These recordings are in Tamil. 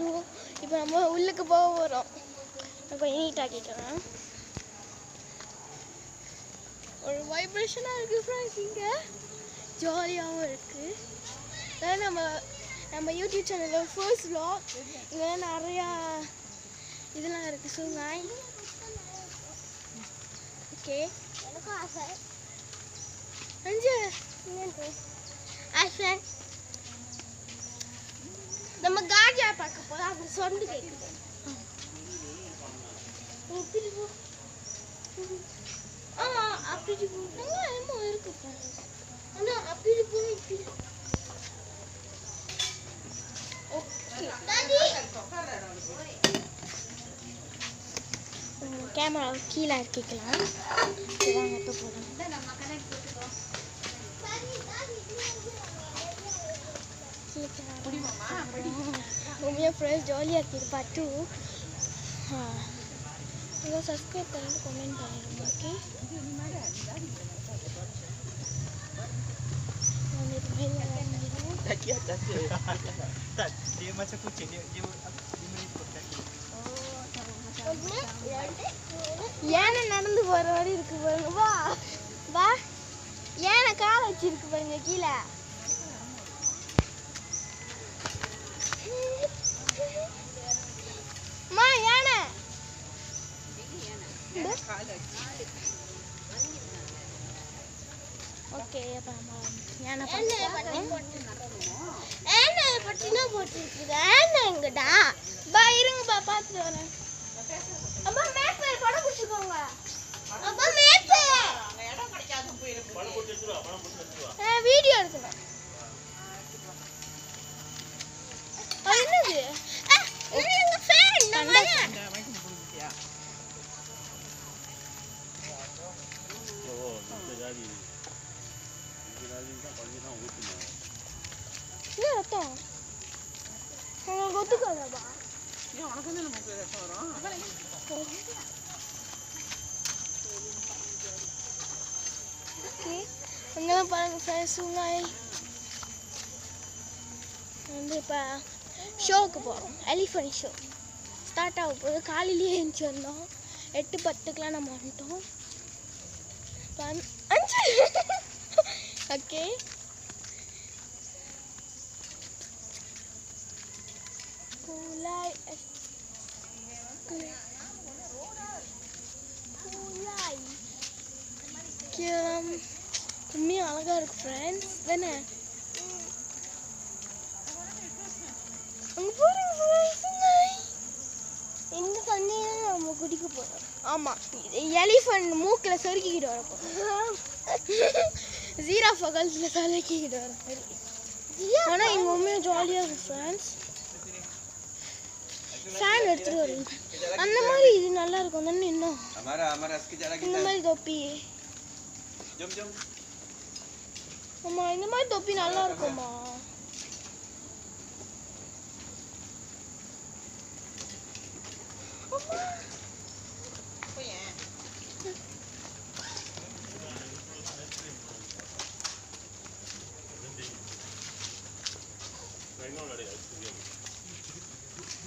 2. இப்போ நம்ம உள்ளுக்கு போக போகிறோம். கொஞ்சம் நீட்டாக்கிக்கிறேன். ஒரு வைப்ரேஷனாக இருக்குது ஃப்ரெண்ட்ஸ். இங்கே ஜாலியாகவும் இருக்குது. அதாவது நம்ம யூடியூப் சேனலில் ஃபர்ஸ்ட் vlog. இங்கே நிறையா இதெல்லாம் இருக்குது. சுங்காய். ஓகே, எனக்கும் ஆசை. அஞ்சு ஆசை. நம்ம காஜா பார்க்க போகிறோம். அப்படி சொந்து கேட்குது. ஆமாம், அப்படி என்னமோ இருக்கு. ஆனால் அப்படி போய் கேமரா கீழே இறக்கிக்கலாம். வாங்க போகிறோம். உண்மையாக ஃப்ரெண்ட்ஸ் ஜாலியாக இருக்குது. பாட்டு நீங்கள் சப்ஸ்கிரைப் பண்ணிட்டு கமெண்ட் பண்ணிடுங்க. ஓகே, ஏனை நடந்து போகிற மாதிரி இருக்கு பாருங்க. வா வா, ஏனை காலை வச்சிருக்கு பாருங்க கீழே. மா யானை ஓகே. அப்போ நம்ம யானை பட்டினா போட்டுருக்குது. ஏன்னா எங்கடா பா இருங்கப்பா, பார்த்துட்டு வரேன். அப்பா மேப்பு படம் பிடிச்சிக்கோங்க. அப்பா மேப்பு வீடியோ எடுக்கணும். என்னது ரத்தம் ஒத்துக்காதா? அங்கெல்லாம் பாருங்க சுங்காய். வந்து இப்போ ஷோவுக்கு போகிறோம். எலிஃபண்ட் ஷோ ஸ்டார்ட் ஆக போகுது. காலையிலேயே எழுந்துச்சி வந்தோம். 8:10க்குலாம் நம்ம வந்துட்டோம். 5 ஓகே. உண்மையாக அழகாக இருக்கு ஃப்ரெண்ட்ஸ் தானே. அங்கே போகிறீங்க இந்த தண்ணியை நம்ம குடிக்க போகிறோம். ஆமாம், எலிஃபண்ட் மூக்கில் சொருக்கிக்கிட்டு வரப்போம். ஜீராஃபா கழுத்தில் சொருக்கிக்கிட்டு வர மாதிரி. ஆனால் இங்கே உண்மையாக ஜாலியாக இருக்கும் ஃப்ரெண்ட்ஸ். ஃபேன் எடுத்துகிட்டு வருங்க. அந்த மாதிரி இது நல்லா இருக்கும் தானே. இன்னும் இந்த மாதிரி தொப்பி. ஆமாம், இந்த மாதிரி தொப்பி நல்லா இருக்கும்மா.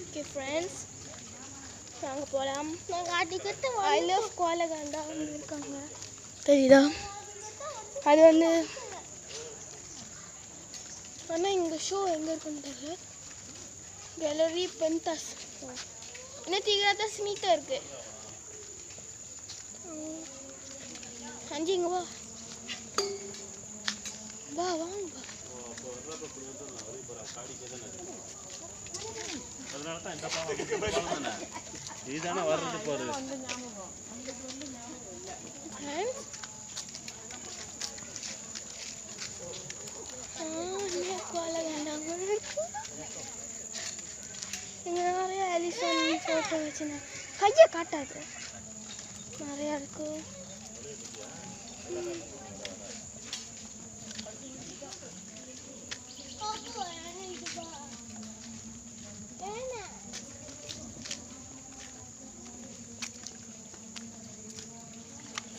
ஓகே ஃப்ரெண்ட்ஸ், நாங்கள் போகலாம். ஐ லவ் கோலகாண்டா இருக்காங்க தெரியுதா? அது வந்து ஆனால் இங்கே ஷோ எங்கே இருக்குன்னு தெரியல. கேலரி பென்தாஸ் இன்னும் 3 மீட்டர் இருக்கு. அஞ்சு இங்கே வா வா வாங்க வா. இதுதானே வர்றது போகுது. இங்கே நிறைய எலிஃபண்ட் ஃபோட்டோ வச்சுனா கையை காட்டாது. நிறையா இருக்கு.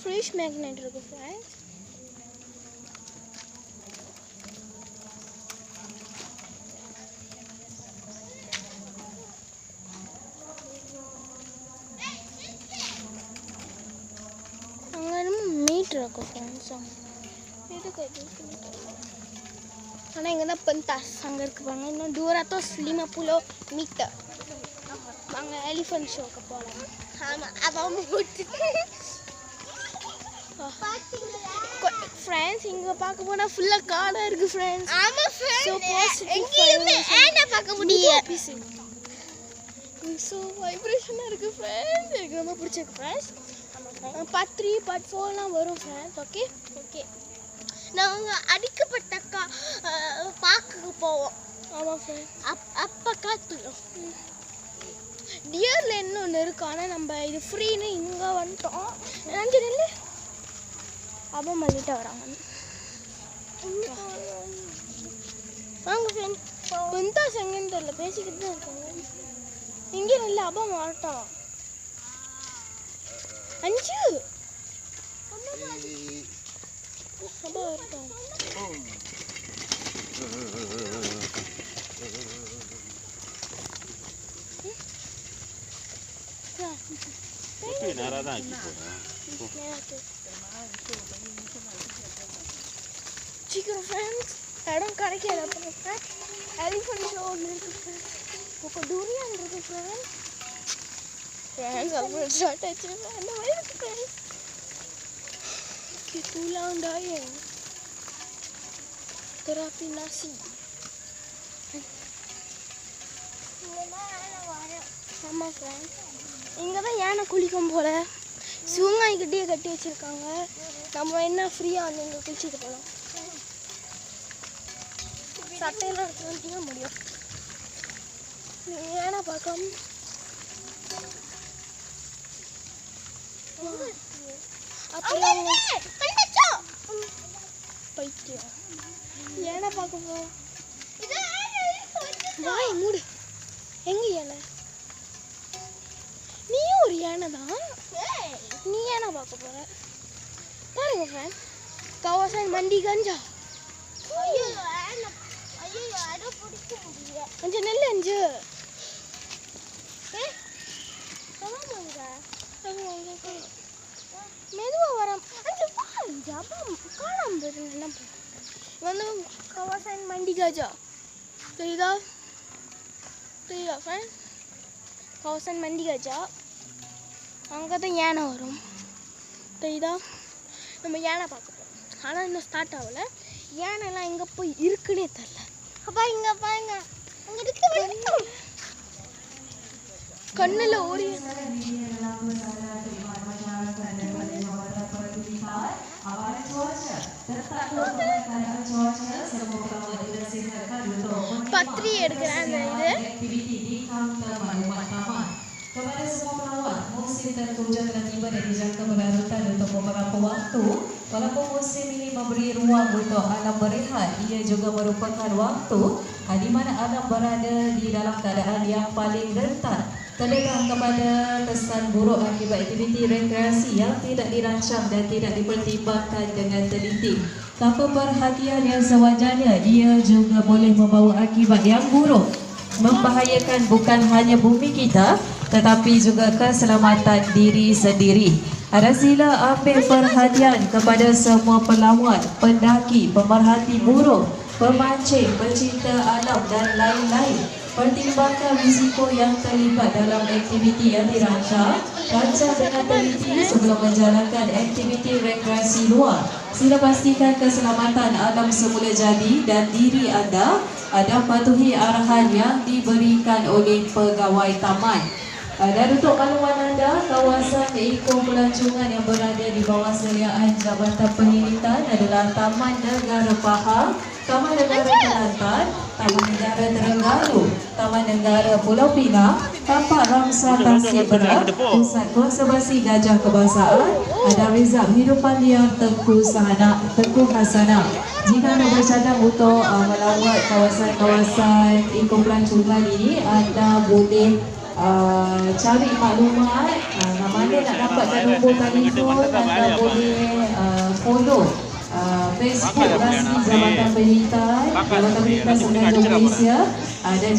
ஃபிஷ் மேக்னெட் இருக்கு ஃப்ரெண்ட்ஸ். இருக்கும் ஃப்ரெண்ட்ஸ். ஆனால் இங்கே தான் pentas அங்கே இருக்குவாங்க. இன்னும் 250 meter அங்கே எலிஃபென்ட் ஷோக்கு போகலாம். ஆமாம் அதான் ஃப்ரெண்ட்ஸ் இங்கே பார்க்க போனால் ஃபுல்லாக காடாக இருக்குது ஃப்ரெண்ட்ஸ். ஆமாம் ஃப்ரெண்ட்ஸ் எங்கேயுமே ஆண்டை பார்க்க முடியாது. ஸோ வைப்ரேஷனாக இருக்குது ஃப்ரெண்ட்ஸ். எனக்கு ரொம்ப பிடிச்சிருக்கு ஃப்ரெண்ட்ஸ். பார்ட் 3 பார்ட் 4லாம் வரும் ஃப்ரெண்ட்ஸ். ஓகே ஓகே நாங்கள் அடிக்கப்பட்ட பார்க்க போவோம். ஆமாம் ஃப்ரெண்ட்ஸ். அப்போ காத்துடும். டியர் லேன்னு ஒன்று இருக்குது. ஆனால் நம்ம இது ஃப்ரீன்னு இங்கே வந்துட்டோம். நினச்சி நெல் அப்பா மல்லிட்டு வராங்க. வாங்க ஃப்ரெண்ட்ஸ். பெந்தாஸ் எங்கேன்னு தெரியல, பேசிக்கிட்டு தான் இருக்காங்க. இங்கே நல்ல அப்பா மாட்டோம். 5 அப்பா வரட்டும். நேராக தான் ஆக்கி போகிறேன். சீக்கிரம் ஃப்ரெண்ட்ஸ், இடம் கிடைக்காது. அப்புறம் ஃப்ரெண்ட்ஸ் எலிஃபென்ட் ஷோ ஒன்று இருக்குது ஃப்ரெண்ட்ஸ். இப்போ டூரியான் இருக்குது ஃப்ரெண்ட்ஸ். ஃப்ரெண்ட்ஸ் அப்புறம் ஷார்ட் ஆச்சு அந்த மாதிரி இருக்குது friends. tulang dayang terapi nasi. ஆமாம் ஃப்ரெண்ட்ஸ், இங்கே தான் யானை குளிக்கும் போல் சிவங்காய்கிட்டே கட்டி வச்சுருக்காங்க. நம்ம என்ன ஃப்ரீயாக வந்து இங்கே குளிச்சுட்டு போகலாம். சட்டையெல்லாம் எடுத்து முடியும். யானை பார்க்காம அப்புறம் பைத்தியம் யானை பார்க்க போ. வாய் மூடு. எங்கே யானை? நீயும் ஒரு யானை தான். நீ யானை பார்க்க போற. பாருங்க ஃப்ரெண்ட், கவாசான் மண்டி கஞ்சா. அஞ்சு நெல் அஞ்சு மெதுவாக வரோம். காணாம போயிடும். என்ன வந்து கவாசான் மண்டி கஜா தெரியுதா? தெரியுதா ஃப்ரெண்ட்? கவாசான் மண்டி கஜா அங்கே தான் யானை வரும். தெரியுதா? நம்ம யானை பார்க்க போகிறோம். ஆனால் இன்னும் ஸ்டார்ட் ஆகலை. யானைலாம் எங்கே போய் இருக்குன்னே தெரில. அப்பா இங்கே பாருங்க, அங்கே இருக்கு. கண்ணில் ஓடி பத்திரி எடுக்கிறேன். அந்த இது kepada semua pelawat, musim terhujan telah tiba dan dijangka berlarutan untuk beberapa waktu. Walaupun musim ini memberi ruang untuk alam berehat, ia juga merupakan waktu di mana alam berada di dalam keadaan yang paling rentan terdedah kepada kesan buruk akibat aktiviti rekreasi yang tidak dirancang dan tidak dipertimbangkan dengan teliti. Tanpa perhatian yang sewajarnya, ia juga boleh membawa akibat yang buruk, membahayakan bukan hanya bumi kita tetapi juga keselamatan diri sendiri. Ada sila ambil perhatian kepada semua pelawat, pendaki, pemerhati burung, pemancing, pencinta alam dan lain-lain. Pertimbangkan risiko yang terlibat dalam aktiviti yang dirancang. Rancang dengan teliti sebelum menjalankan aktiviti rekreasi luar. Sila pastikan keselamatan alam semula jadi dan diri anda dan patuhi arahan yang diberikan oleh pegawai taman. Dan untuk makluman anda, kawasan ekopelancongan yang berada di bawah seliaan Jabatan Penghilitan adalah Taman Negara Pahang, Taman Negara Kelantan, Taman Negara Terengganu, Taman Negara Pulau Pinang, Tapak Ramsar Tasik Perak, Pusat Konservasi Gajah Kebangsaan, ada Rizab Hidupan Liar Tengku Hasanah. Jika anda bercadang untuk melawat kawasan-kawasan ekopelancongan ini, anda boleh cari maklumat. Mana nak dapatkan nombor telefon, anda boleh follow Facebook rasmi Jabatan Penghilitan Semenanjung Malaysia dan